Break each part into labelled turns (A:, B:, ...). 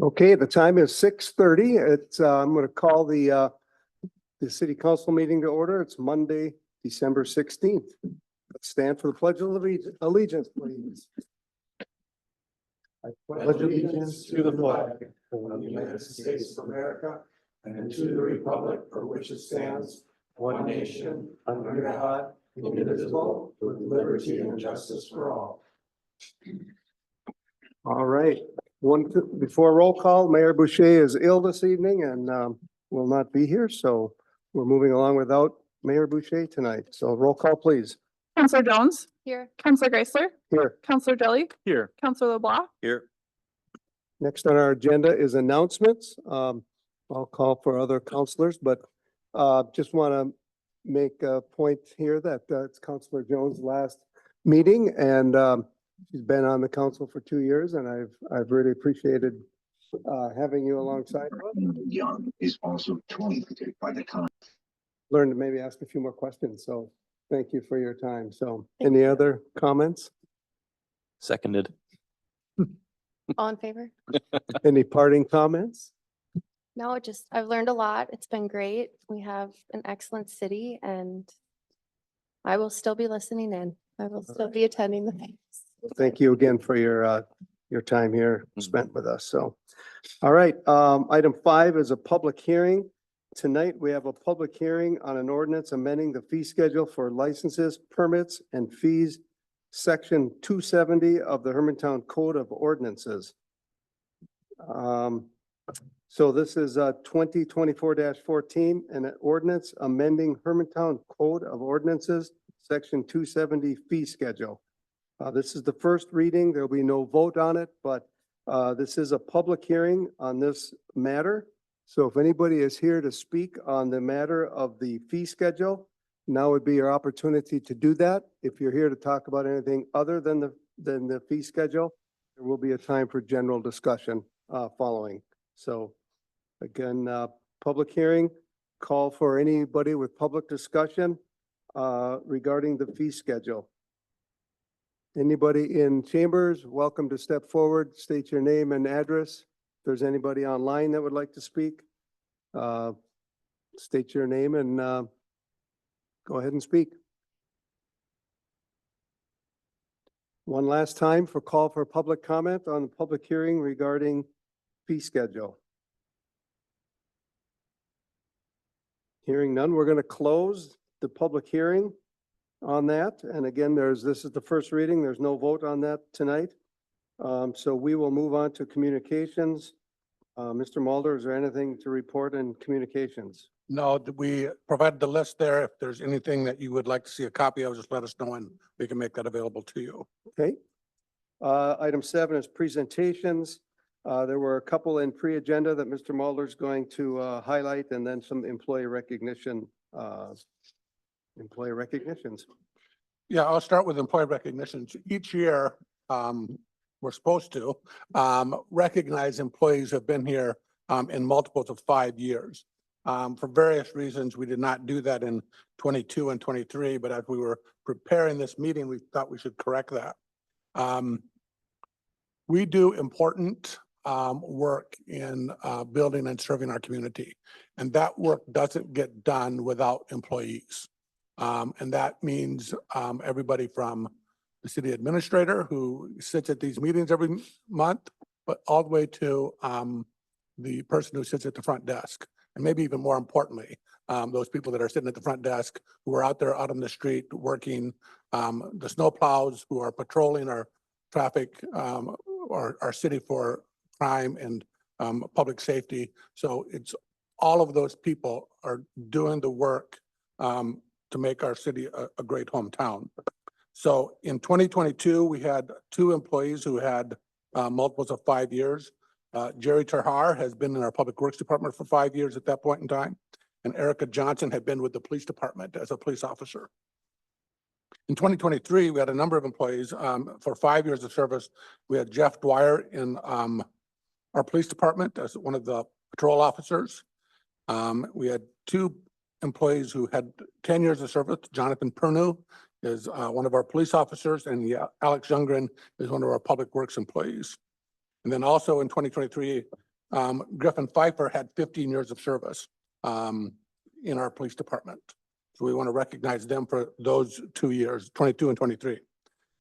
A: Okay, the time is 6:30. I'm going to call the city council meeting to order. It's Monday, December 16th. Let's stand for the pledge of allegiance, please. I pledge allegiance to the flag of the United States of America and to the republic for which it stands, one nation, under God, indivisible, with liberty and justice for all. All right. Before roll call, Mayor Boucher is ill this evening and will not be here, so we're moving along without Mayor Boucher tonight. So roll call, please.
B: Councillor Jones.
C: Here.
B: Councillor Geisler.
A: Here.
B: Councillor Jelly.
D: Here.
B: Councillor LeBlanc.
D: Here.
A: Next on our agenda is announcements. I'll call for other councilors, but just want to make a point here that it's Councillor Jones' last meeting, and she's been on the council for 2 years, and I've really appreciated having you alongside of us.
E: Young is also tweeted by the con.
A: Learn to maybe ask a few more questions, so thank you for your time. So any other comments?
D: Seconded.
C: All in favor?
A: Any parting comments?
C: No, I've learned a lot. It's been great. We have an excellent city and I will still be listening in. I will still be attending the meetings.
A: Thank you again for your time here spent with us. So, all right, item 5 is a public hearing. Tonight, we have a public hearing on an ordinance amending the fee schedule for licenses, permits, and fees, section 270 of the Hermantown Code of Ordinances. So this is 2024-14, an ordinance amending Hermantown Code of Ordinances, section 270 fee schedule. This is the first reading. There'll be no vote on it, but this is a public hearing on this matter. So if anybody is here to speak on the matter of the fee schedule, now would be your opportunity to do that. If you're here to talk about anything other than the fee schedule, there will be a time for general discussion following. So again, public hearing, call for anybody with public discussion regarding the fee schedule. Anybody in chambers, welcome to step forward, state your name and address. If there's anybody online that would like to speak, state your name and go ahead and speak. One last time for call for public comment on the public hearing regarding fee schedule. Hearing none, we're going to close the public hearing on that. And again, this is the first reading. There's no vote on that tonight. So we will move on to communications. Mr. Mulder, is there anything to report in communications?
F: No, we provided the list there. If there's anything that you would like to see a copy of, just let us know and we can make that available to you.
A: Okay. Item 7 is presentations. There were a couple in pre-agenda that Mr. Mulder is going to highlight, and then some employee recognitions.
F: Yeah, I'll start with employee recognitions. Each year, we're supposed to recognize employees who have been here in multiples of 5 years. For various reasons, we did not do that in 22 and 23, but as we were preparing this meeting, we thought we should correct that. We do important work in building and serving our community, and that work doesn't get done without employees. And that means everybody from the city administrator who sits at these meetings every month, but all the way to the person who sits at the front desk. And maybe even more importantly, those people that are sitting at the front desk who are out there out on the street working, the snow plows who are patrolling our traffic or our city for crime and public safety. So it's all of those people are doing the work to make our city a great hometown. So in 2022, we had 2 employees who had multiples of 5 years. Jerry Terhar has been in our public works department for 5 years at that point in time. And Erica Johnson had been with the police department as a police officer. In 2023, we had a number of employees for 5 years of service. We had Jeff Dwyer in our police department as one of the patrol officers. We had 2 employees who had 10 years of service. Jonathan Pernew is one of our police officers, and Alex Youngren is one of our public works employees. And then also in 2023, Griffin Pfeiffer had 15 years of service in our police department. So we want to recognize them for those 2 years, 22 and 23.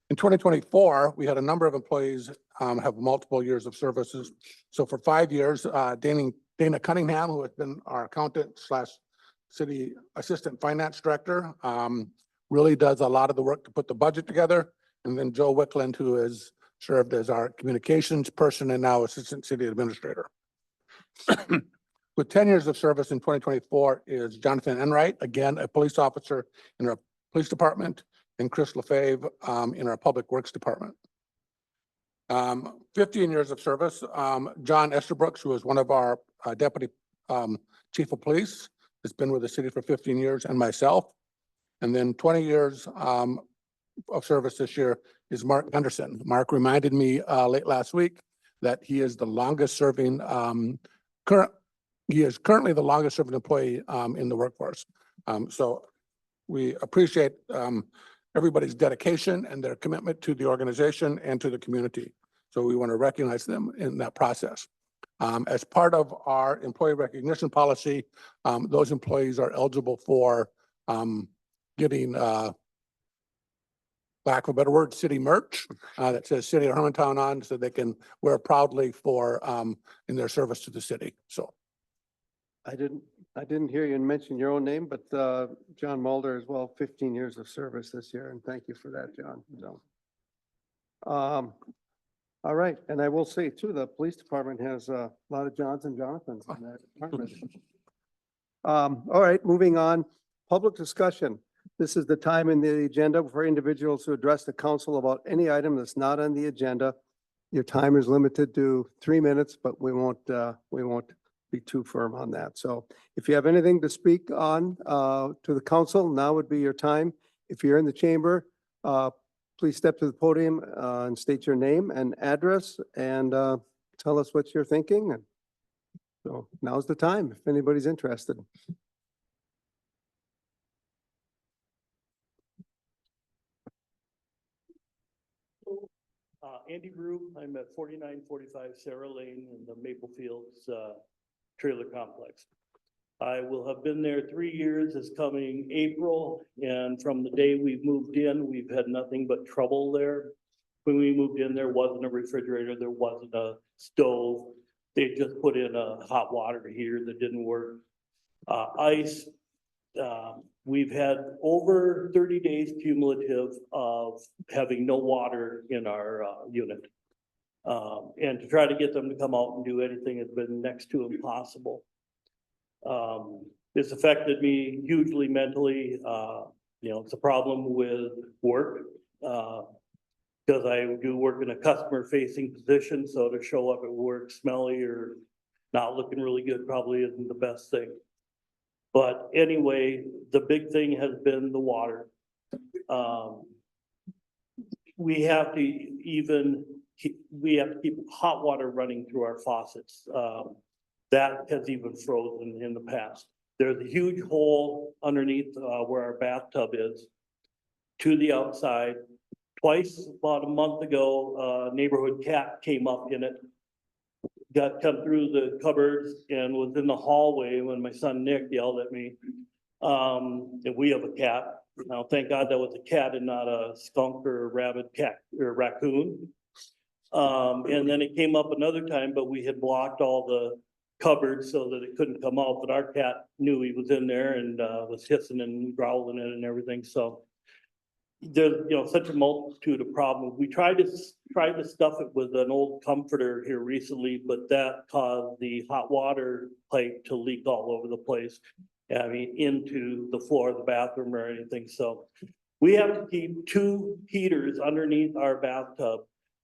F: In 2024, we had a number of employees have multiple years of services. So for 5 years, Dana Cunningham, who has been our accountant / city assistant finance director, really does a lot of the work to put the budget together. And then Joe Wickland, who has served as our communications person and now assistant city administrator. With 10 years of service in 2024 is Jonathan Enright, again, a police officer in our police department, and Chris Lefebvre in our public works department. 15 years of service, John Esterbrooks, who is one of our deputy chief of police, has been with the city for 15 years, and myself. And then 20 years of service this year is Mark Henderson. Mark reminded me late last week that he is the longest serving he is currently the longest serving employee in the workforce. So we appreciate everybody's dedication and their commitment to the organization and to the community. So we want to recognize them in that process. As part of our employee recognition policy, those employees are eligible for getting, lack of a better word, city merch that says City of Hermantown on, so they can wear proudly for in their service to the city. So
A: I didn't hear you mention your own name, but John Mulder as well, 15 years of service this year, and thank you for that, John. So, all right, and I will say too, the police department has a lot of Johns and Jonathans in that department. All right, moving on, public discussion. This is the time in the agenda for individuals to address the council about any item that's not on the agenda. Your time is limited to 3 minutes, but we won't be too firm on that. So if you have anything to speak on to the council, now would be your time. If you're in the chamber, please step to the podium and state your name and address and tell us what you're thinking. And so now's the time if anybody's interested.
G: Andy Rube, I'm at 4945 Sarah Lane in the Maple Fields trailer complex. I will have been there 3 years this coming April, and from the day we've moved in, we've had nothing but trouble there. When we moved in, there wasn't a refrigerator, there wasn't a stove. They just put in a hot water heater that didn't work. Ice. We've had over 30 days cumulative of having no water in our unit. And to try to get them to come out and do anything has been next to impossible. It's affected me hugely mentally. It's a problem with work. Because I do work in a customer facing position. So to show up at work smelly or not looking really good probably isn't the best thing. But anyway, the big thing has been the water. We have to keep hot water running through our faucets. That has even frozen in the past. There's a huge hole underneath where our bathtub is to the outside. Twice, about a month ago, a neighborhood cat came up in it. Come through the cupboards and was in the hallway when my son Nick yelled at me. And we have a cat. Now, thank God that was a cat and not a skunk or a rabbit cat or raccoon. And then it came up another time, but we had blocked all the cupboards so that it couldn't come out. But our cat knew he was in there and was hissing and growling it and everything. So there's such a multitude of problems. We tried to stuff it with an old comforter here recently, but that caused the hot water pipe to leak all over the place. I mean, into the floor of the bathroom or anything. So we have to keep 2 heaters underneath our bathtub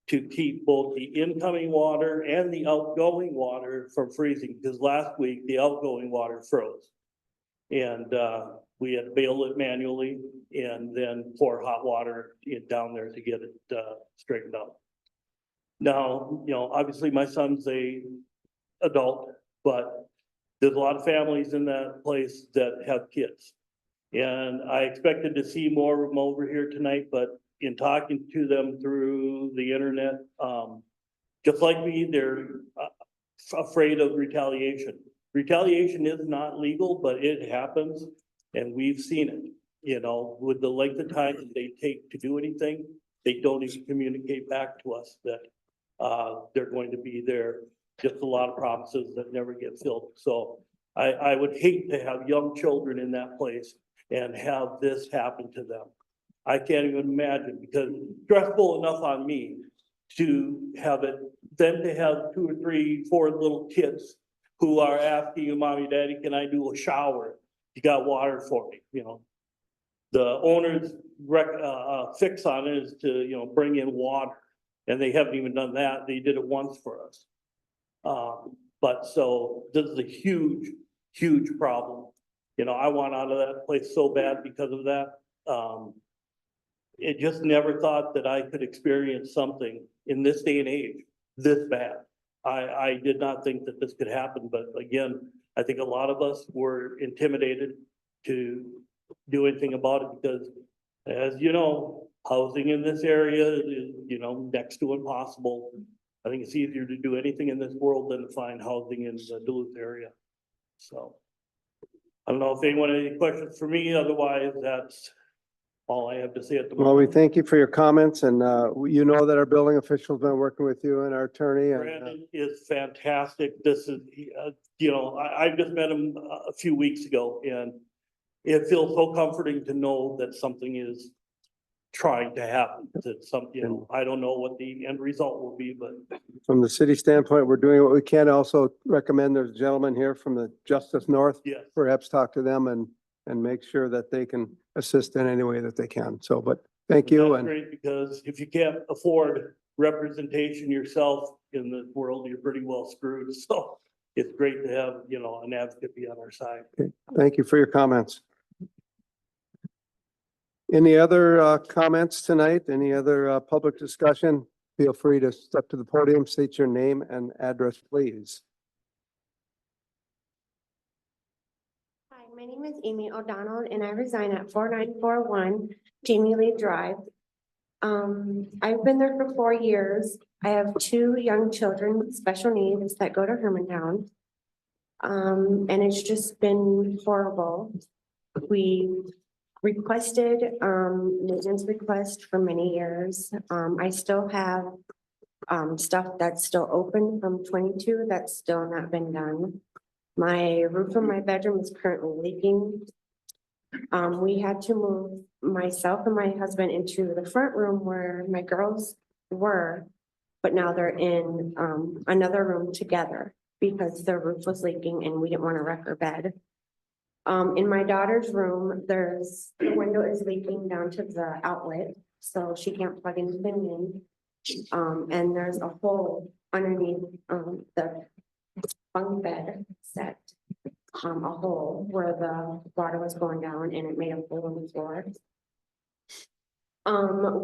G: to keep both the incoming water and the outgoing water from freezing. Because last week the outgoing water froze, and we had to bail it manually and then pour hot water down there to get it straightened out. Now, obviously my son's a adult, but there's a lot of families in that place that have kids. And I expected to see more of them over here tonight, but in talking to them through the internet, just like me, they're afraid of retaliation. Retaliation is not legal, but it happens, and we've seen it. You know, with the length of time that they take to do anything, they don't even communicate back to us that they're going to be there. Just a lot of promises that never get filled. So I would hate to have young children in that place and have this happen to them. I can't even imagine, because it's stressful enough on me to have it, then to have 2 or 3, 4 little kids who are asking you, mommy, daddy, can I do a shower? You got water for me, you know? The owner's fix on it is to, you know, bring in water, and they haven't even done that. They did it once for us. But so this is a huge, huge problem. You know, I want out of that place so bad because of that. It just never thought that I could experience something in this day and age this bad. I did not think that this could happen, but again, I think a lot of us were intimidated to do anything about it because, as you know, housing in this area is, you know, next to impossible. I think it's easier to do anything in this world than to find housing in the Duluth area. So I don't know if anyone has any questions for me, otherwise that's all I have to say at the moment.
A: Well, we thank you for your comments, and you know that our building official's been working with you and our attorney. And
G: Brandon is fantastic. This is, you know, I just met him a few weeks ago, and it feels so comforting to know that something is trying to happen. That some, you know, I don't know what the end result will be, but
A: from the city standpoint, we're doing what we can. Also recommend there's a gentleman here from the Justice North.
G: yes.
A: Perhaps talk to them and make sure that they can assist in any way that they can. So, but thank you.
G: That's
A: And
G: great, because if you can't afford representation yourself in the world, you're pretty well screwed. So it's great to have, you know, an advocate be on our side.
A: thank you for your comments. Any other comments tonight? Any other public discussion? Feel free to step to the podium, state your name and address, please.
H: Hi, my name is Amy O'Donnell and I reside at 4941 Jamie Lee Drive. I've been there for 4 years. I have 2 young children with special needs that go to Hermantown. And it's just been horrible. We requested, maintenance request for many years. I still have, stuff that's still open from 22 that's still not been done. My roof of my bedroom is currently leaking. We had to move myself and my husband into the front room where my girls were, but now they're in another room together because the roof was leaking and we didn't want to wreck her bed. In my daughter's room, the window is leaking down to the outlet, so she can't plug into the main. And there's a hole underneath the bunk bed set, a hole where the water was going down and it made a hole in the floor.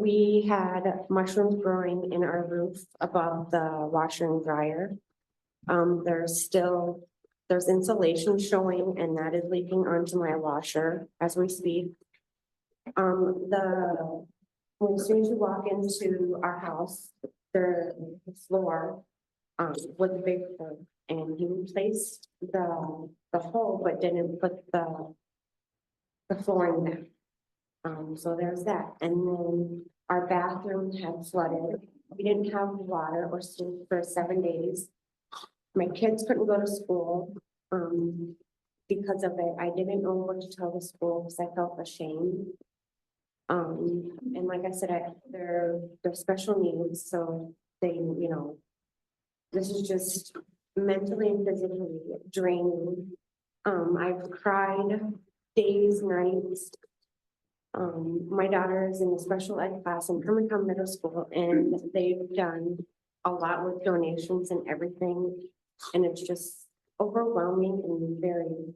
H: We had mushrooms growing in our roof above the washer and dryer. There's insulation showing and that is leaking onto my washer as we speak. When as soon as you walk into our house, the floor was a big hole and he replaced the hole but didn't put the flooring there. So there's that. And then our bathroom had flooded. We didn't have water or soup for 7 days. My kids couldn't go to school because of it. I didn't know what to tell the school because I felt ashamed. And like I said, they're special needs, so they, you know, this is just mentally and physically draining. I've cried days, nights. My daughter is in a special ed class in Hermantown Middle School, and they've done a lot with donations and everything. And it's just overwhelming and very,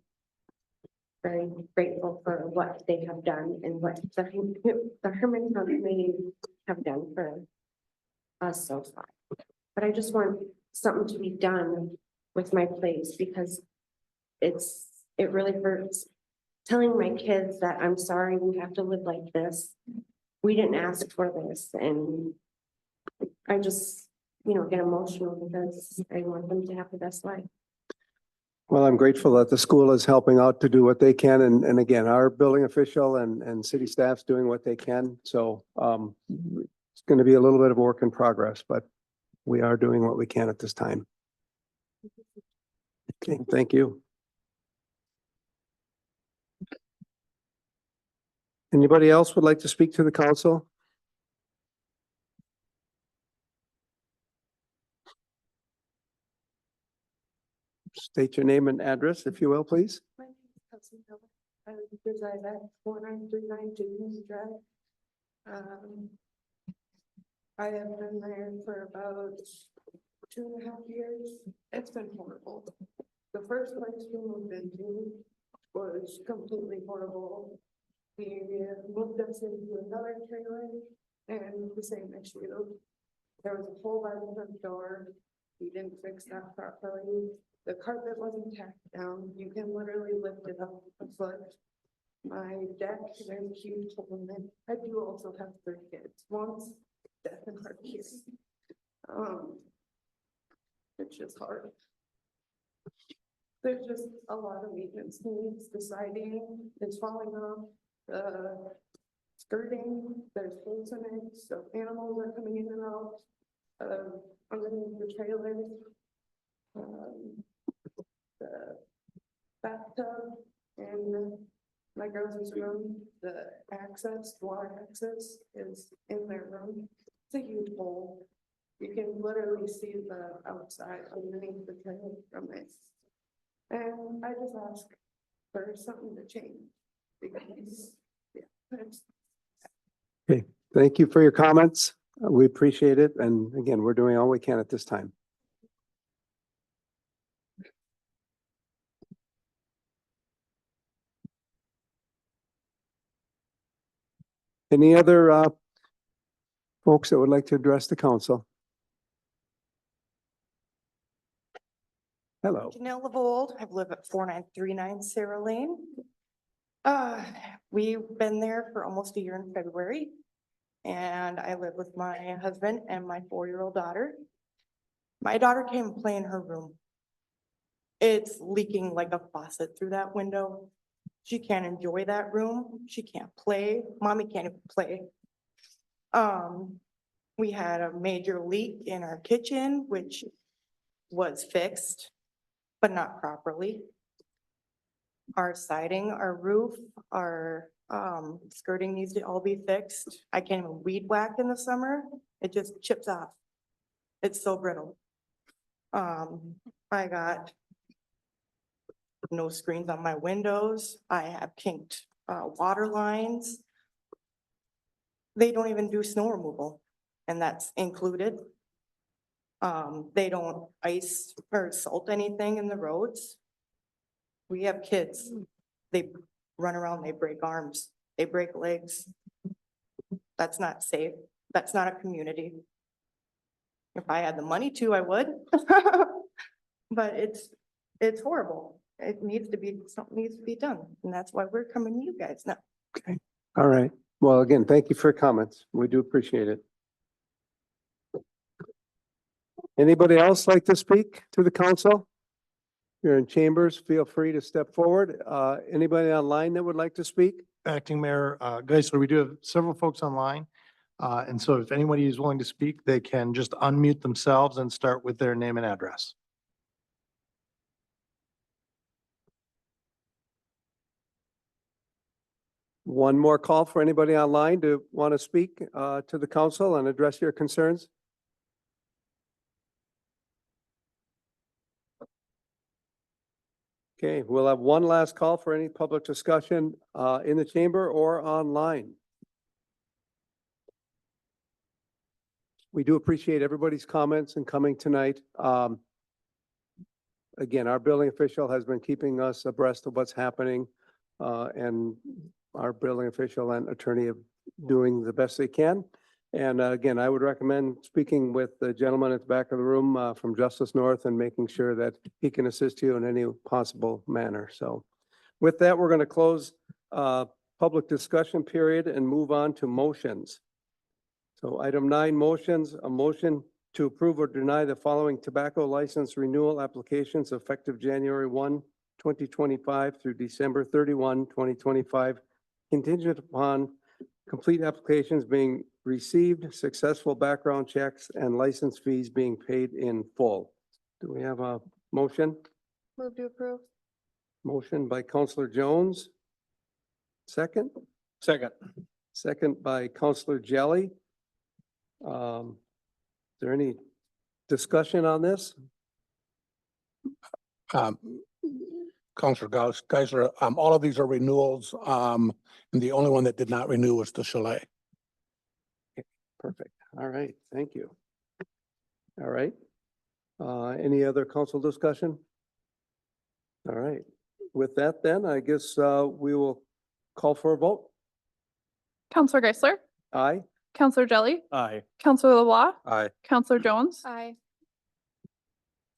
H: very grateful for what they have done and what the Hermantown community have done for us so far. But I just want something to be done with my place because it really hurts telling my kids that I'm sorry we have to live like this. We didn't ask for this, and get emotional because I want them to have the best life.
A: Well, I'm grateful that the school is helping out to do what they can. And again, our building official and city staff's doing what they can. So it's going to be a little bit of work in progress, but we are doing what we can at this time. Okay, thank you. Anybody else would like to speak to the council? State your name and address, if you will, please.
H: My name is Kelsey Miller. I reside at 4939 James Drive. I have been there for about 2.5 years. It's been horrible. The first place we moved into was completely horrible. We moved us into another trailer and the same issue. There was a hole by the front door. We didn't fix that properly. The carpet wasn't tacked down. You can literally lift it up a foot. My deck, there's a huge hole in it. I do also have 3 kids. One's deaf and hard of hearing. It's just hard. There's just a lot of maintenance needs. The siding is falling off. The skirting, there's holes in it, so animals are coming in and out underneath the trailers. The bathtub and my girls' room, the water access is in their room. It's a huge hole. You can literally see the outside underneath the trailer from it. And I just ask for something to change because, yeah.
A: Okay, thank you for your comments. We appreciate it. And again, we're doing all we can at this time. Any other folks that would like to address the council? Hello.
I: Janelle Lavold, I live at 4939 Sarah Lane. We've been there for almost a year in February. And I live with my husband and my 4-year-old daughter. My daughter came and play in her room. It's leaking like a faucet through that window. She can't enjoy that room. She can't play. Mommy can't even play. We had a major leak in our kitchen, which was fixed, but not properly. Our siding, our roof, our skirting needs to all be fixed. I can't even weed whack in the summer. It just chips off. It's so brittle. I got no screens on my windows. I have kinked water lines. They don't even do snow removal, and that's included. They don't ice or salt anything in the roads. We have kids. They run around, they break arms, they break legs. That's not safe. That's not a community. If I had the money to, I would. But it's horrible. It needs to be, something needs to be done. And that's why we're coming to you guys now.
A: Okay. All right. Well, again, thank you for your comments. We do appreciate it. Anybody else like to speak to the council? You're in chambers, feel free to step forward. Anybody online that would like to speak?
J: Acting Mayor Geisler, we do have several folks online. And so if anybody is willing to speak, they can just unmute themselves and start with their name and address.
A: One more call for anybody online to want to speak to the council and address your concerns. Okay, we'll have one last call for any public discussion in the chamber or online. We do appreciate everybody's comments and coming tonight. Again, our building official has been keeping us abreast of what's happening, and our building official and attorney are doing the best they can. And again, I would recommend speaking with the gentleman at the back of the room from Justice North and making sure that he can assist you in any possible manner. So with that, we're going to close public discussion period and move on to motions. So item 9, motions, a motion to approve or deny the following tobacco license renewal applications effective January 1, 2025 through December 31, 2025, contingent upon complete applications being received, successful background checks, and license fees being paid in full. Do we have a motion?
C: Move to approve.
A: Motion by Counselor Jones. Second?
F: Second.
A: Second by Counselor Jelly. Is there any discussion on this?
F: Counselor Geisler, all of these are renewals, and the only one that did not renew was the Chalet.
A: Perfect. All right, thank you. All right. Any other council discussion? All right. With that then, I guess we will call for a vote.
B: Counselor Geisler,
A: Aye.
B: Counselor Jelly,
D: Aye.
B: Counselor LeBlanc,
D: Aye.
B: Counselor Jones,
C: Aye.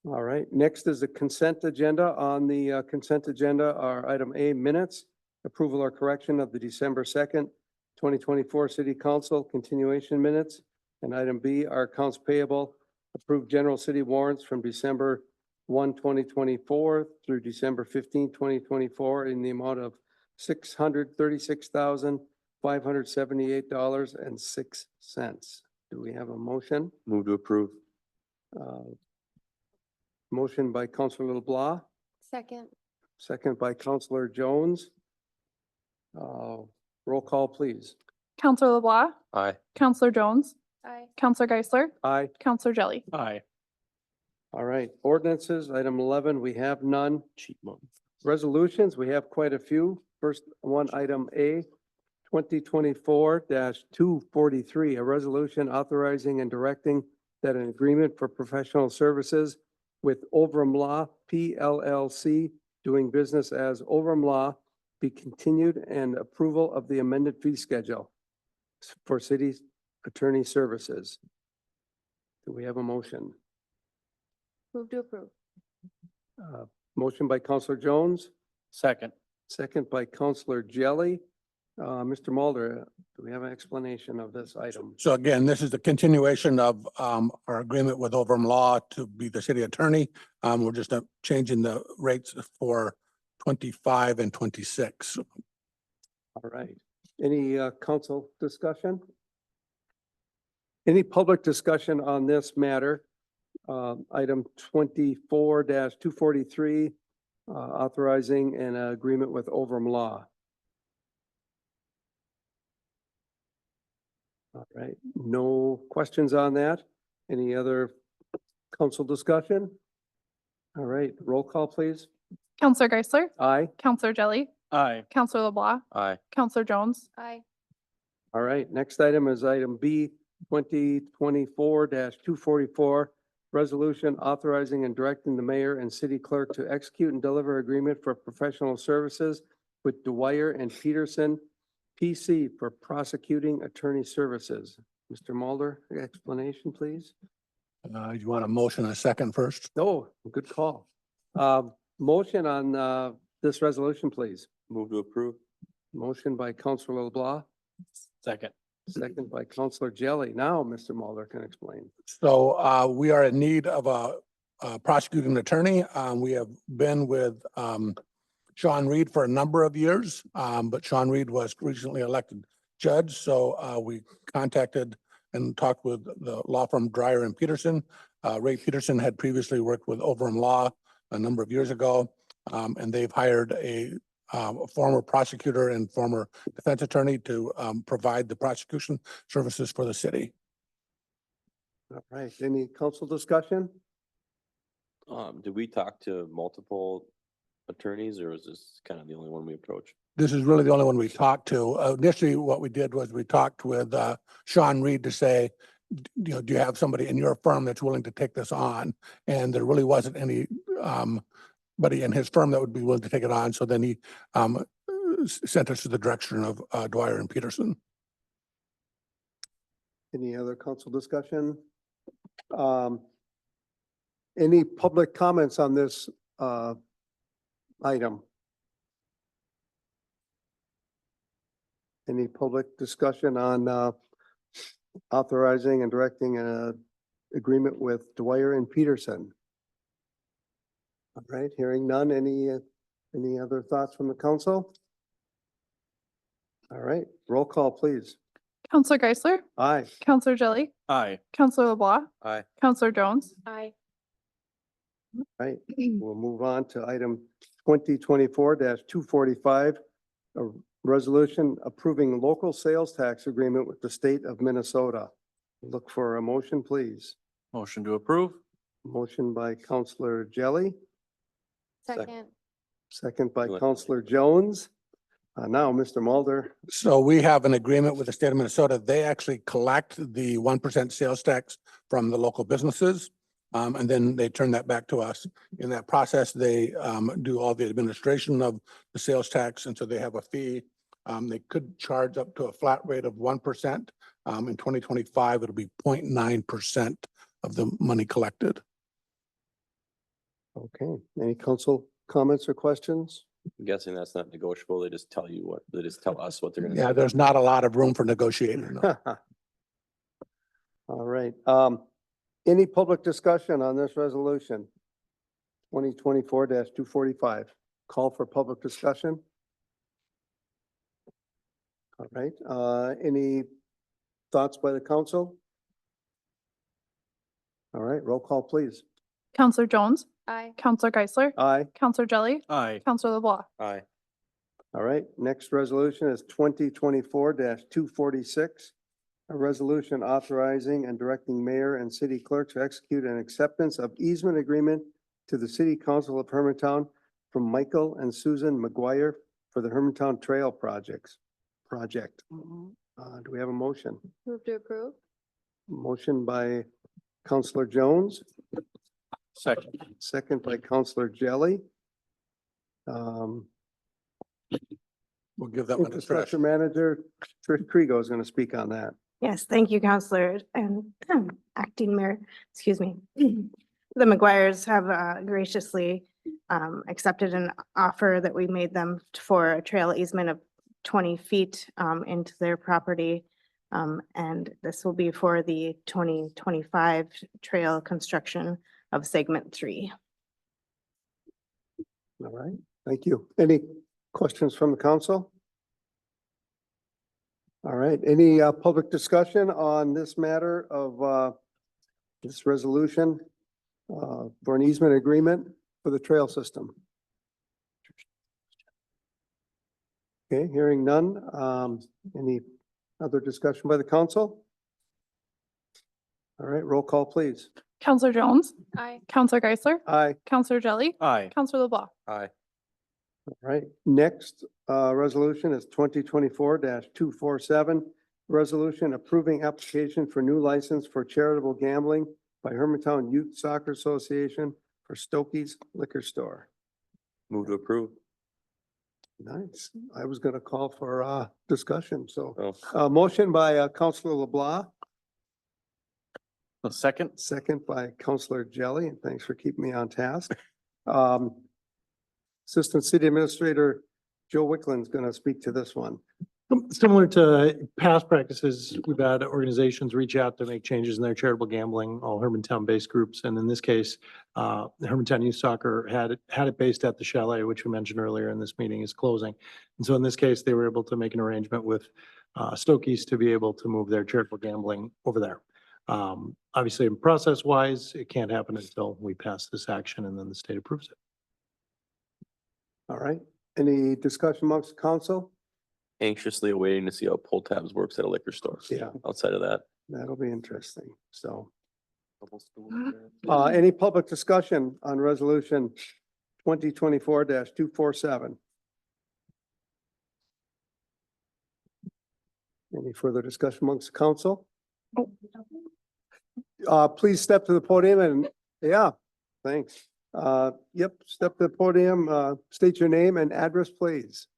A: All right, next is the consent agenda. On the consent agenda are item A, minutes, approval or correction of the December 2nd, 2024 City Council continuation minutes. And item B are accounts payable, approved general city warrants from December 1, 2024 through December 15, 2024 in the amount of $636,578.06. Do we have a motion?
D: Move to approve.
A: Motion by Counselor LeBlanc,
C: Second.
A: second by Counselor Jones. Roll call, please.
B: Counselor LeBlanc,
D: Aye.
B: Counselor Jones,
C: Aye.
B: Counselor Geisler,
A: Aye.
B: Counselor Jelly.
D: Aye.
A: All right, ordinances, item 11, we have none.
D: Cheap one.
A: Resolutions, we have quite a few. First one, item A, 2024-243, a resolution authorizing and directing that an agreement for professional services with Overham Law PLLC, doing business as Overham Law, be continued, and approval of the amended fee schedule for city attorney services. Do we have a motion?
C: Move to approve.
A: Motion by Counselor Jones,
D: Second.
A: second by Counselor Jelly. Mr. Mulder, do we have an explanation of this item?
F: So again, this is the continuation of our agreement with Overham Law to be the city attorney. We're just changing the rates for 25 and 26.
A: All right. Any council discussion? Any public discussion on this matter? Item 24-243, authorizing an agreement with Overham Law. All right, no questions on that. Any other council discussion? All right, roll call, please.
B: Counselor Geisler,
A: Aye.
B: Counselor Jelly,
D: Aye.
B: Counselor LeBlanc,
D: Aye.
B: Counselor Jones,
C: Aye.
A: All right, next item is item B, 2024-244, resolution authorizing and directing the mayor and city clerk to execute and deliver agreement for professional services with Dwyer and Peterson, PC, for prosecuting attorney services. Mr. Mulder, explanation, please.
F: You want a motion and a second first?
A: Oh, good call. Motion on this resolution, please.
D: Move to approve.
A: Motion by Counselor LeBlanc,
D: Second.
A: second by Counselor Jelly. Now, Mr. Mulder can explain.
F: So we are in need of a prosecuting attorney. We have been with Sean Reed for a number of years, but Sean Reed was recently elected judge. So we contacted and talked with the law firm Dwyer and Peterson. Ray Peterson had previously worked with Overham Law a number of years ago, and they've hired a former prosecutor and former defense attorney to provide the prosecution services for the city.
A: All right, any council discussion?
D: Did we talk to multiple attorneys or is this kind of the only one we approached?
F: This is really the only one we talked to. Initially, what we did was we talked with Sean Reed to say, you know, do you have somebody in your firm that's willing to take this on? And there really wasn't any buddy in his firm that would be willing to take it on. So then he sent us to the direction of Dwyer and Peterson.
A: Any other council discussion? Any public comments on this item? Any public discussion on authorizing and directing an agreement with Dwyer and Peterson. All right, hearing none. Any other thoughts from the council? All right, roll call, please.
B: Counselor Geisler,
A: Aye.
B: Counselor Jelly,
D: Aye.
B: Counselor LeBlanc,
D: Aye.
B: Counselor Jones,
C: Aye.
A: Right, we'll move on to item 2024-245, a resolution approving local sales tax agreement with the state of Minnesota. Look for a motion, please.
D: Motion to approve?
A: Motion by Counselor Jelly,
C: Second.
A: second by
D: Go ahead.
A: Counselor Jones. Now, Mr. Mulder.
F: So we have an agreement with the state of Minnesota. They actually collect the 1% sales tax from the local businesses. And then they turn that back to us. In that process, they do all the administration of the sales tax. And so they have a fee. They could charge up to a flat rate of 1%. In 2025, it'll be 0.9% of the money collected.
A: Okay, any council comments or questions?
D: I'm guessing that's not negotiable. They just tell us what they're gonna.
F: Yeah, there's not a lot of room for negotiating. no.
A: All right, any public discussion on this resolution? 2024-245, call for public discussion. All right, any thoughts by the council? All right, roll call, please.
B: Counselor Jones,
C: Aye.
B: Counselor Geisler,
A: Aye.
B: Counselor Jelly,
D: Aye.
B: Counselor LeBlanc.
D: Aye.
A: All right, next resolution is 2024-246. A resolution authorizing and directing mayor and city clerk to execute an acceptance of easement agreement to the city council of Hermantown from Michael and Susan McGuire for the Hermantown Trail project. Do we have a motion?
C: Move to approve?
A: Motion by Counselor Jones,
D: Second.
A: second by Counselor Jelly.
F: We'll give that one to Trish.
A: Infrastructure Manager Trish Kriego is going to speak on that.
H: Yes, thank you, Counselor and Acting Mayor, excuse me. The McGuires have graciously accepted an offer that we made them for a trail easement of 20 feet into their property. And this will be for the 2025 trail construction of segment 3.
A: All right, thank you. Any questions from the council? All right, any public discussion on this matter of this resolution for an easement agreement for the trail system? Okay, hearing none. Any other discussion by the council? All right, roll call, please.
B: Counselor Jones,
C: Aye.
B: Counselor Geisler,
A: Aye.
B: Counselor Jelly,
D: Aye.
B: Counselor LeBlanc.
D: Aye.
A: All right, next resolution is 2024-247. Resolution approving application for new license for charitable gambling by Hermantown Youth Soccer Association for Stokey's Liquor Store.
D: Move to approve.
A: Nice. I was gonna call for discussion, so
D: Oh,
A: motion by Counselor LeBlanc,
D: a second?
A: second by Counselor Jelly, and thanks for keeping me on task. Assistant City Administrator Joe Wickland's gonna speak to this one.
J: Similar to past practices, we've had organizations reach out to make changes in their charitable gambling, all Hermantown-based groups. And in this case, the Hermantown Youth Soccer had it based at the Chalet, which we mentioned earlier in this meeting, is closing. And so in this case, they were able to make an arrangement with Stokey's to be able to move their charitable gambling over there. Obviously, process-wise, it can't happen until we pass this action and then the state approves it.
A: All right, any discussion amongst the council?
D: Anxiously awaiting to see how pull tabs works at a liquor store.
A: Yeah.
D: Outside of that.
A: That'll be interesting, so. Any public discussion on resolution 2024-247? Any further discussion amongst the council? Please step to the podium and, yeah, thanks. Yep, step to the podium, state your name and address, please.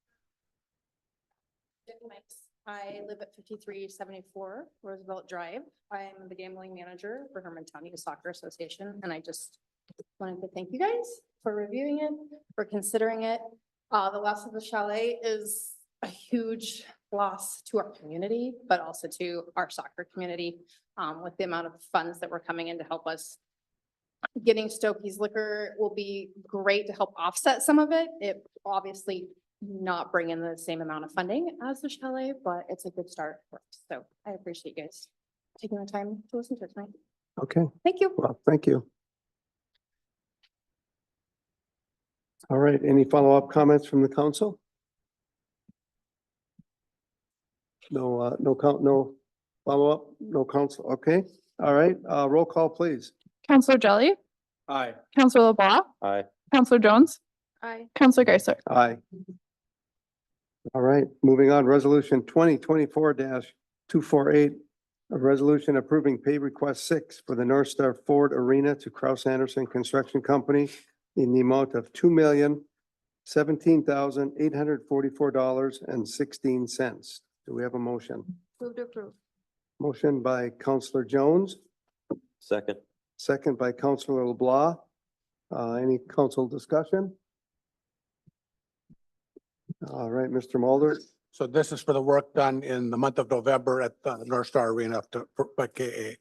K: I live at 5374 Roosevelt Drive. I'm the gambling manager for Hermantown Youth Soccer Association, and I just wanted to thank you guys for reviewing it, for considering it. The loss of the Chalet is a huge loss to our community, but also to our soccer community. with the amount of funds that were coming in to help us. Getting Stokey's Liquor will be great to help offset some of it. It obviously not bring in the same amount of funding as the chalet, but it's a good start for us. So I appreciate you guys taking the time to listen to it tonight.
A: Okay,
K: Thank you.
A: well, thank you. All right, any follow-up comments from the council? No, no follow-up, no council, okay, all right, roll call, please.
B: Counselor Jelly,
J: Aye.
B: Counselor LeBlanc,
D: Aye.
B: Counselor Jones,
C: Aye.
B: Counselor Geisler.
A: Aye. All right, moving on, resolution 2024-248, a resolution approving pay request 6 for the North Star Ford Arena to Kraus Anderson Construction Company in the amount of $2,017,844.16. Do we have a motion?
C: Move to approve.
A: Motion by Counselor Jones,
D: Second.
A: second by Counselor LeBlanc. Any council discussion? All right, Mr. Mulder.
F: So this is for the work done in the month of November at the North Star Arena by KA.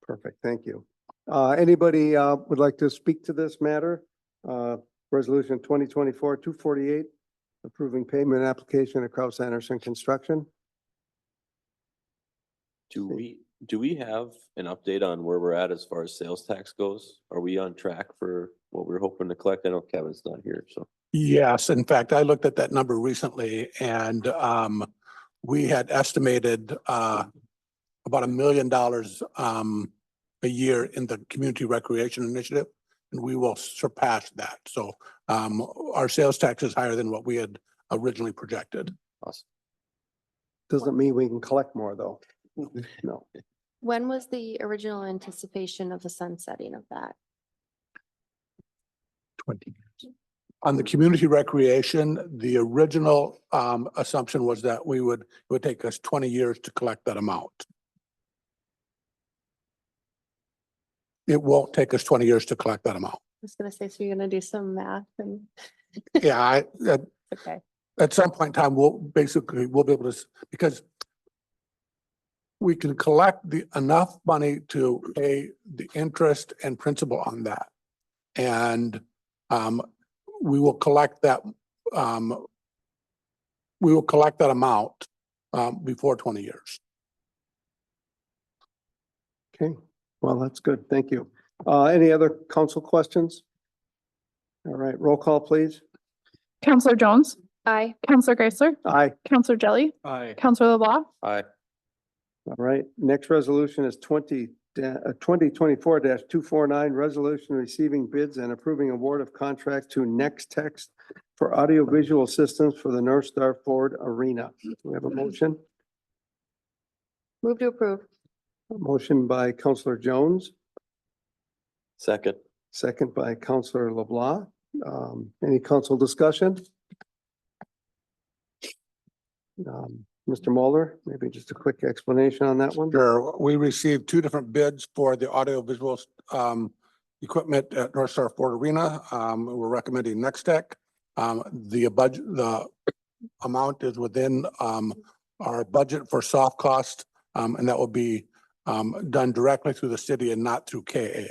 A: Perfect, thank you. Anybody would like to speak to this matter? Resolution 2024-248, approving payment application of Kraus Anderson Construction.
D: Do we have an update on where we're at as far as sales tax goes? Are we on track for what we're hoping to collect? I know Kevin's not here, so.
F: Yes, in fact, I looked at that number recently and we had estimated about $1 million a year in the community recreation initiative, and we will surpass that. So our sales tax is higher than what we had originally projected.
D: Awesome.
A: Doesn't mean we can collect more, though. No.
C: When was the original anticipation of the sunsetting of that?
J: 20 years.
F: On the community recreation, the original assumption was that it would take us 20 years to collect that amount. It won't take us 20 years to collect that amount.
C: I was gonna say, so you're gonna do some math and,
F: Yeah,
C: okay.
F: at some point in time, we'll be able to, because we can collect enough money to pay the interest and principal on that. And we will collect that amount before 20 years.
A: Okay, well, that's good. Thank you. Any other council questions? All right, roll call, please.
B: Counselor Jones,
C: Aye.
B: Counselor Geisler,
A: Aye.
B: Counselor Jelly,
J: Aye.
B: Counselor LeBlanc,
D: Aye.
A: All right, next resolution is 2024-249, resolution receiving bids and approving award of contract to Next Text for audiovisual systems for the North Star Ford Arena. Do we have a motion?
C: Move to approve.
A: A motion by Counselor Jones,
D: Second.
A: second by Counselor LeBlanc. Any council discussion? Mr. Mulder, maybe just a quick explanation on that one.
F: Sure, we received 2 different bids for the audiovisual equipment at North Star Ford Arena. We're recommending Next Tech. The amount is within our budget for soft cost, and that will be done directly through the city and not through KA.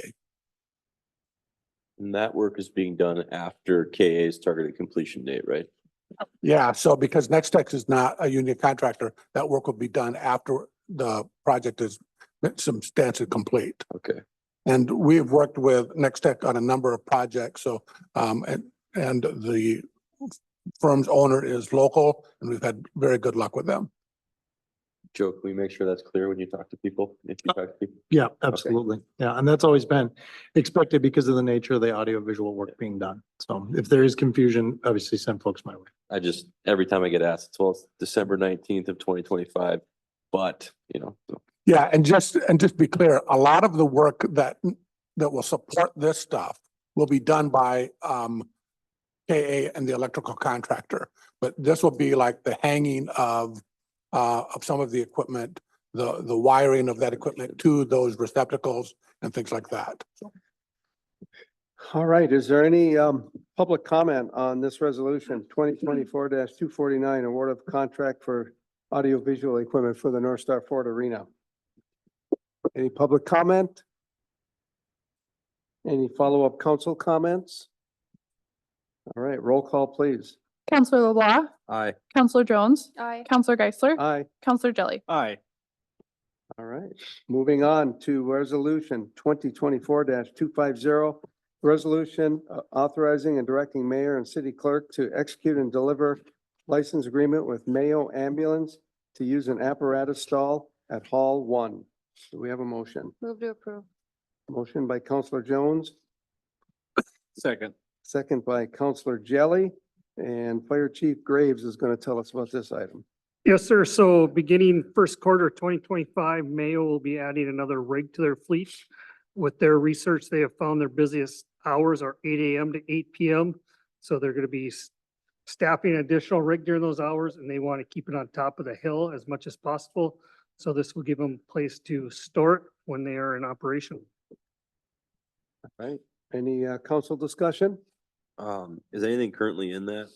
D: And that work is being done after KA's targeted completion date, right?
F: Yeah, so because Next Tech is not a union contractor, that work will be done after the project is substantially complete.
D: Okay.
F: And we've worked with Next Tech on a number of projects, so and the firm's owner is local, and we've had very good luck with them.
D: Joe, can we make sure that's clear when you talk to people? If you talk to people?
J: Yeah, absolutely. Yeah, and that's always been expected because of the nature of the audiovisual work being done. So if there is confusion, obviously send folks my way.
D: Every time I get asked, it's December 19th of 2025, but so.
F: Yeah, and just be clear, a lot of the work that will support this stuff will be done by KA and the electrical contractor. But this will be like the hanging of some of the equipment, the wiring of that equipment to those receptacles and things like that.
A: All right, is there any public comment on this resolution 2024-249, award of contract for audiovisual equipment for the North Star Ford Arena. Any public comment? Any follow-up council comments? All right, roll call, please.
B: Counselor LeBlanc,
D: Aye.
B: Counselor Jones,
C: Aye.
B: Counselor Geisler,
A: Aye.
B: Counselor Jelly.
D: Aye.
A: All right, moving on to resolution 2024-250. Resolution authorizing and directing mayor and city clerk to execute and deliver license agreement with Mayo Ambulance to use an apparatus stall at Hall 1. Do we have a motion?
C: Move to approve.
A: Motion by Counselor Jones,
D: Second.
A: second by Counselor Jelly, and Fire Chief Graves is going to tell us about this item.
L: Yes, sir. So beginning first quarter 2025, Mayo will be adding another rig to their fleet. With their research, they have found their busiest hours are 8 AM to 8 PM. So they're going to be staffing an additional rig during those hours, and they want to keep it on top of the hill as much as possible. So this will give them a place to store it when they are in operation.
A: Right, any council discussion?
D: Is anything currently in that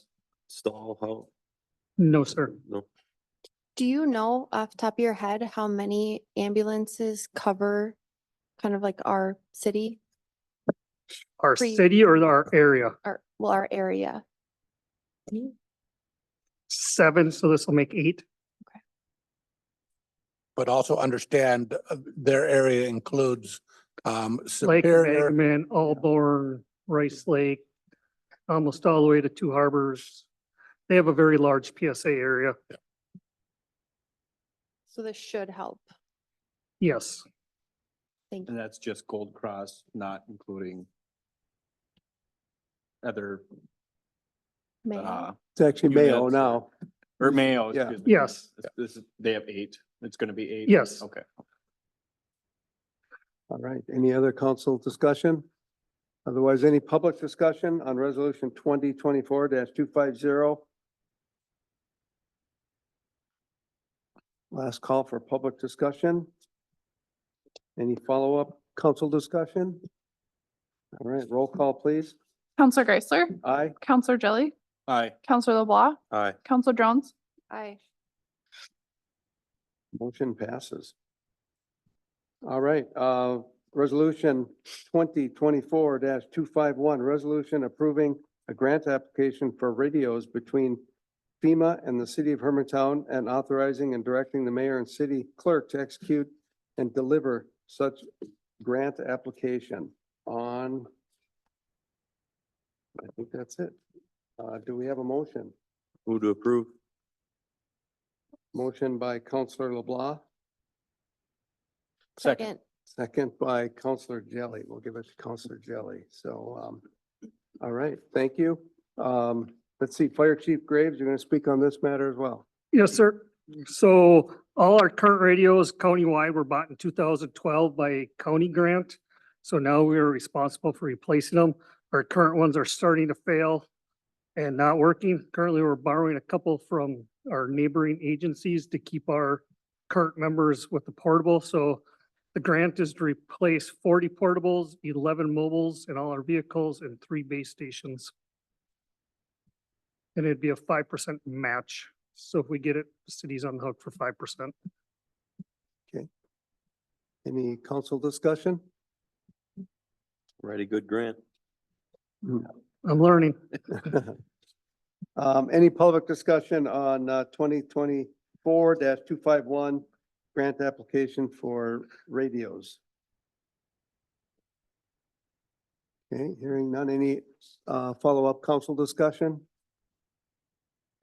D: stall? How?
L: No, sir.
D: No.
C: Do you know off the top of your head how many ambulances cover kind of like our city
L: Our
C: Free.
L: city or our area?
C: our area?
L: 7, so this will make 8.
F: But also understand their area includes
L: Lake
F: Superior.
L: Embankment, Allborn, Rice Lake, almost all the way to Two Harbors. They have a very large PSA area.
C: So this should help.
L: Yes,
C: Thank you.
M: And that's just Gold Cross, not including other,
C: Mayo.
A: It's actually Mayo
M: Units.
A: now.
M: or Mayo,
A: Yeah.
M: excuse me.
L: yes,
M: This is, they have 8. It's gonna be 8.
L: yes.
M: Okay.
A: All right, any other council discussion? Otherwise, any public discussion on resolution 2024-250? Last call for public discussion. Any follow-up council discussion? All right, roll call, please.
B: Counselor Geisler,
A: Aye.
B: Counselor Jelly,
M: Aye.
B: Counselor LeBlanc,
D: Aye.
B: Counselor Jones,
C: Aye.
A: Motion passes. All right, resolution 2024-251, resolution approving a grant application for radios between FEMA and the city of Hermantown and authorizing and directing the mayor and city clerk to execute and deliver such grant application on. I think that's it. Do we have a motion?
D: Move to approve.
A: Motion by Counselor LeBlanc,
C: Second.
A: second by Counselor Jelly. We'll give it to Counselor Jelly. So, all right, thank you. Let's see, Fire Chief Graves, you're going to speak on this matter as well.
L: Yes, sir. So all our current radios countywide were bought in 2012 by a county grant. So now we are responsible for replacing them. Our current ones are starting to fail and not working. Currently, we're borrowing a couple from our neighboring agencies to keep our current members with the portable. So the grant is to replace 40 portables, 11 mobiles in all our vehicles and 3 base stations. And it'd be a 5% match. So if we get it, the city's on the hook for 5%.
A: Any council discussion?
D: Write a good grant.
L: I'm learning.
A: Any public discussion on 2024-251 grant application for radios? Okay, hearing none. Any follow-up council discussion?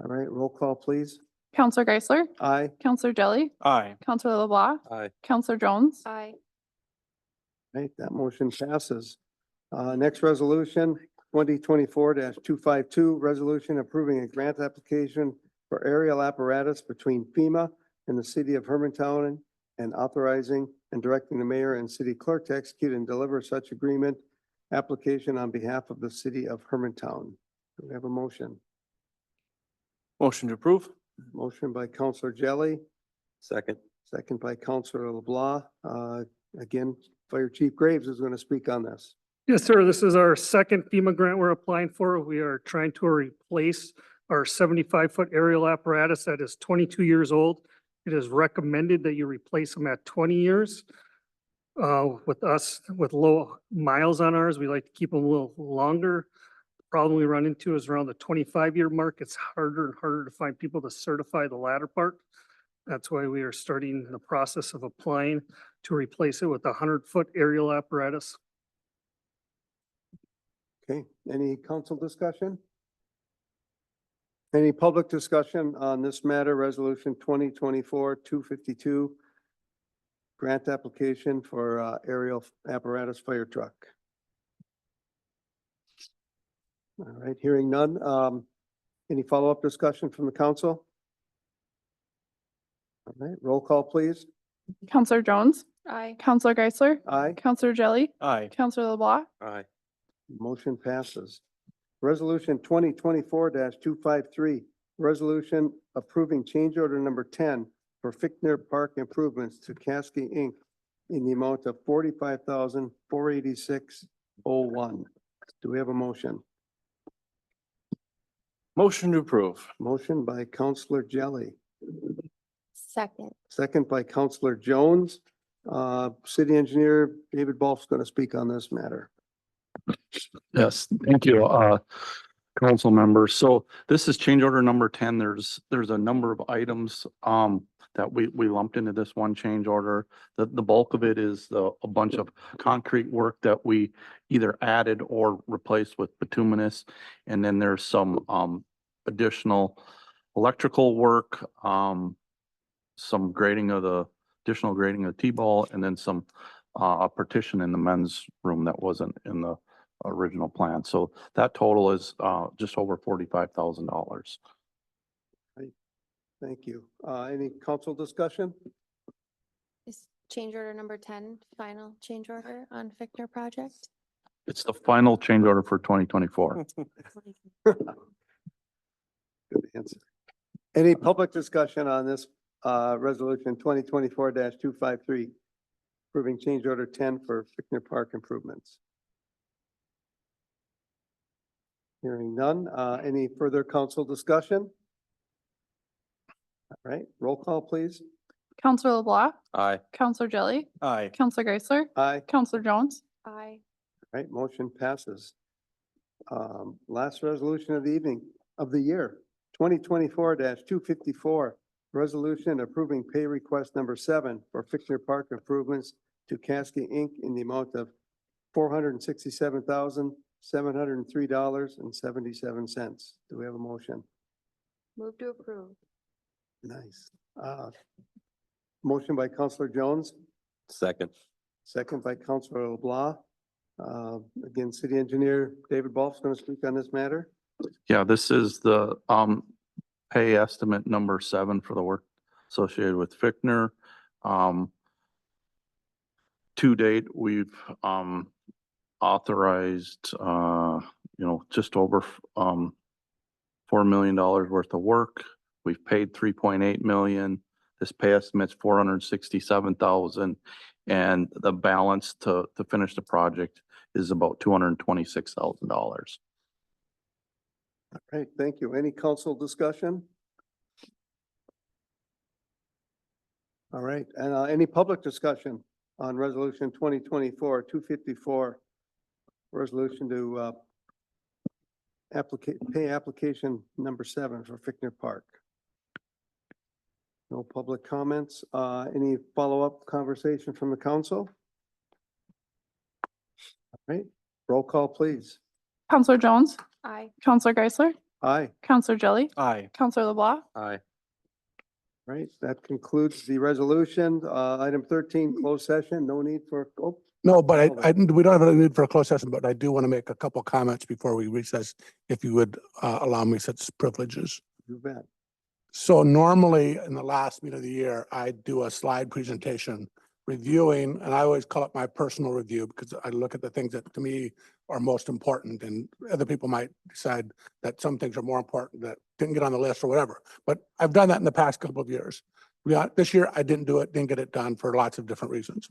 A: All right, roll call, please.
B: Counselor Geisler,
A: Aye.
B: Counselor Jelly,
M: Aye.
B: Counselor LeBlanc,
D: Aye.
B: Counselor Jones,
C: Aye.
A: Right, that motion passes. Next resolution, 2024-252, resolution approving a grant application for aerial apparatus between FEMA and the city of Hermantown and authorizing and directing the mayor and city clerk to execute and deliver such agreement application on behalf of the city of Hermantown. Do we have a motion?
M: Motion to approve?
A: Motion by Counselor Jelly,
D: Second.
A: second by Counselor LeBlanc. Again, Fire Chief Graves is going to speak on this.
L: Yes, sir. This is our second FEMA grant we're applying for. We are trying to replace our 75-foot aerial apparatus that is 22 years old. It is recommended that you replace them at 20 years. With us, with low miles on ours, we like to keep them a little longer. The problem we run into is around the 25-year mark. It's harder and harder to find people to certify the latter part. That's why we are starting the process of applying to replace it with a 100-foot aerial apparatus.
A: Okay, any council discussion? Any public discussion on this matter, resolution 2024-252? Grant application for aerial apparatus fire truck. All right, hearing none. Any follow-up discussion from the council? All right, roll call, please.
B: Counselor Jones,
C: Aye.
B: Counselor Geisler,
A: Aye.
B: Counselor Jelly,
M: Aye.
B: Counselor LeBlanc,
D: Aye.
A: Motion passes. Resolution 2024-253, resolution approving change order number 10 for Fichtner Park improvements to Caskey Inc. in the amount of $45,486.01. Do we have a motion?
M: Motion to approve.
A: Motion by Counselor Jelly,
C: Second.
A: second by Counselor Jones. City Engineer David Balf's going to speak on this matter.
N: Yes, thank you, council members. So this is change order number 10. There's a number of items, that we lumped into this one change order. The bulk of it is a bunch of concrete work that we either added or replaced with bituminous. And then there's some, additional electrical work, some grading of additional grading of T-ball, and then some, a partition in the men's room that wasn't in the original plan. So that total is just over $45,000.
A: Thank you. Any council discussion?
C: Is change order number 10 final change order on Fichtner project?
N: It's the final change order for 2024.
A: Good answer. Any public discussion on this resolution 2024-253, approving change order 10 for Fichtner Park improvements? Hearing none. Any further council discussion? All right, roll call, please.
B: Counselor LeBlanc,
D: Aye.
B: Counselor Jelly,
M: Aye.
B: Counselor Geisler,
A: Aye.
B: Counselor Jones,
C: Aye.
A: All right, motion passes. Last resolution of the evening, of the year, 2024-254, resolution approving pay request number 7 for Fichtner Park improvements to Caskey Inc. in the amount of $467,703.77. Do we have a motion?
C: Move to approve.
A: Nice. Motion by Counselor Jones,
D: Second.
A: second by Counselor LeBlanc. Again, City Engineer David Balf's going to speak on this matter.
N: Yeah, this is the pay estimate number 7 for the work associated with Fichtner. To date, we've authorized just over $4 million worth of work. We've paid 3.8 million. This pay estimate's 467,000, and the balance to finish the project is about $226,000.
A: All right, thank you. Any council discussion? All right, and any public discussion on resolution 2024-254, resolution to pay application number 7 for Fichtner Park? No public comments. Any follow-up conversation from the council? All right, roll call, please.
B: Counselor Jones,
C: Aye.
B: Counselor Geisler,
A: Aye.
B: Counselor Jelly,
M: Aye.
B: Counselor LeBlanc,
D: Aye.
A: Right, that concludes the resolution. Item 13, closed session, no need for,
F: No, but we don't have a need for a closed session, but I do want to make a couple comments before we recess, if you would allow me such privileges.
A: you bet.
F: So normally in the last meeting of the year, I do a slide presentation reviewing, and I always call it my personal review because I look at the things that to me are most important, and other people might decide that some things are more important that didn't get on the list or whatever. But I've done that in the past couple of years. This year I didn't do it, didn't get it done for lots of different reasons.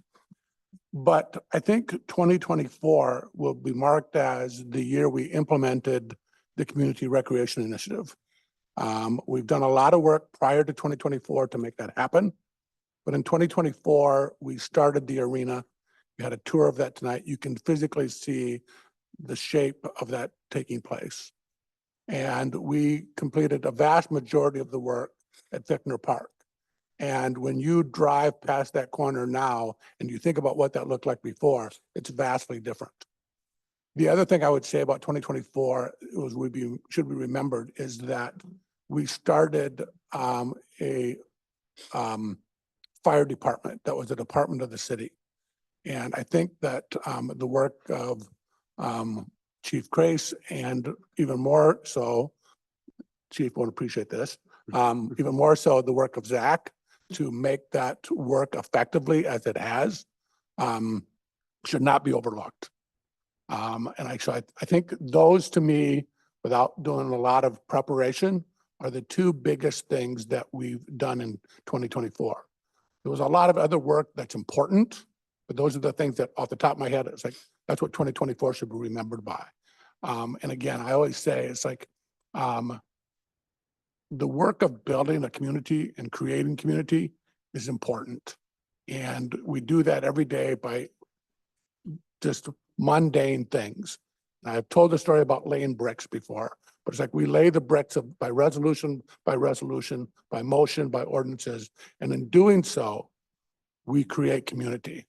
F: But I think 2024 will be marked as the year we implemented the Community Recreation Initiative. We've done a lot of work prior to 2024 to make that happen. But in 2024, we started the arena. We had a tour of that tonight. You can physically see the shape of that taking place. And we completed a vast majority of the work at Fickner Park. And when you drive past that corner now and you think about what that looked like before, it's vastly different. The other thing I would say about 2024 should be remembered is that we started a fire department that was a department of the city. And I think that the work of Chief Grace and even more so, Chief won't appreciate this, even more so the work of Zach to make that work effectively as it has should not be overlooked. And actually, I think those to me, without doing a lot of preparation, are the two biggest things that we've done in 2024. There was a lot of other work that's important, but those are the things that off the top of my head, it's like, that's what 2024 should be remembered by. And again, I always say, it's like, the work of building a community and creating community is important. And we do that every day by just mundane things. And I've told the story about laying bricks before, but it's like we lay the bricks by resolution, by motion, by ordinances. And in doing so, we create community.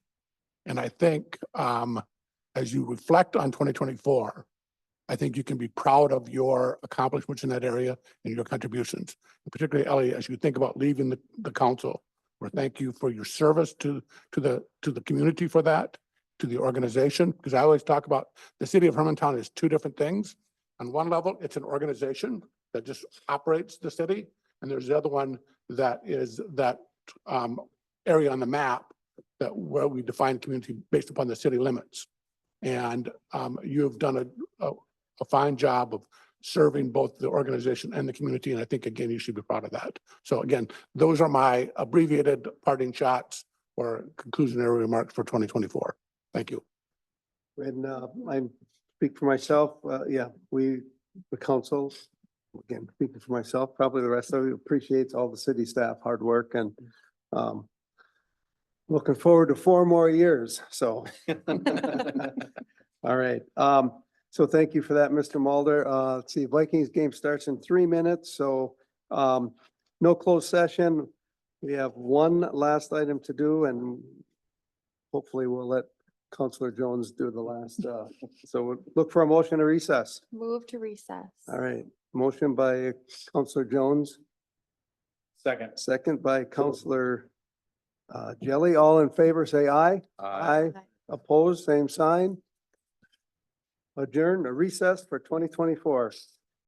F: And I think as you reflect on 2024, I think you can be proud of your accomplishments in that area and your contributions. And particularly, Ellie, as you think about leaving the council, we thank you for your service to the community for that, to the organization, because I always talk about the city of Hermantown is two different things. On one level, it's an organization that just operates the city, and there's the other one that is that area on the map that where we define community based upon the city limits. And you have done a fine job of serving both the organization and the community. And I think, again, you should be proud of that. So again, those are my abbreviated parting shots or conclusionary remarks for 2024. Thank you.
A: And I speak for myself. Yeah, the council, again, speaking for myself, probably the rest of you appreciates all the city staff hard work and looking forward to 4 more years. So, all right. So thank you for that, Mr. Mulder. Let's see, Vikings game starts in 3 minutes. So no closed session. We have one last item to do, and hopefully we'll let Councilor Jones do the last. So we'll look for a motion to recess.
C: Move to recess.
A: All right. Motion by Councilor Jones, second by Councilor Jelly. All in favor, say aye. Aye. Opposed, same sign. Adjourn, a recess for 2024.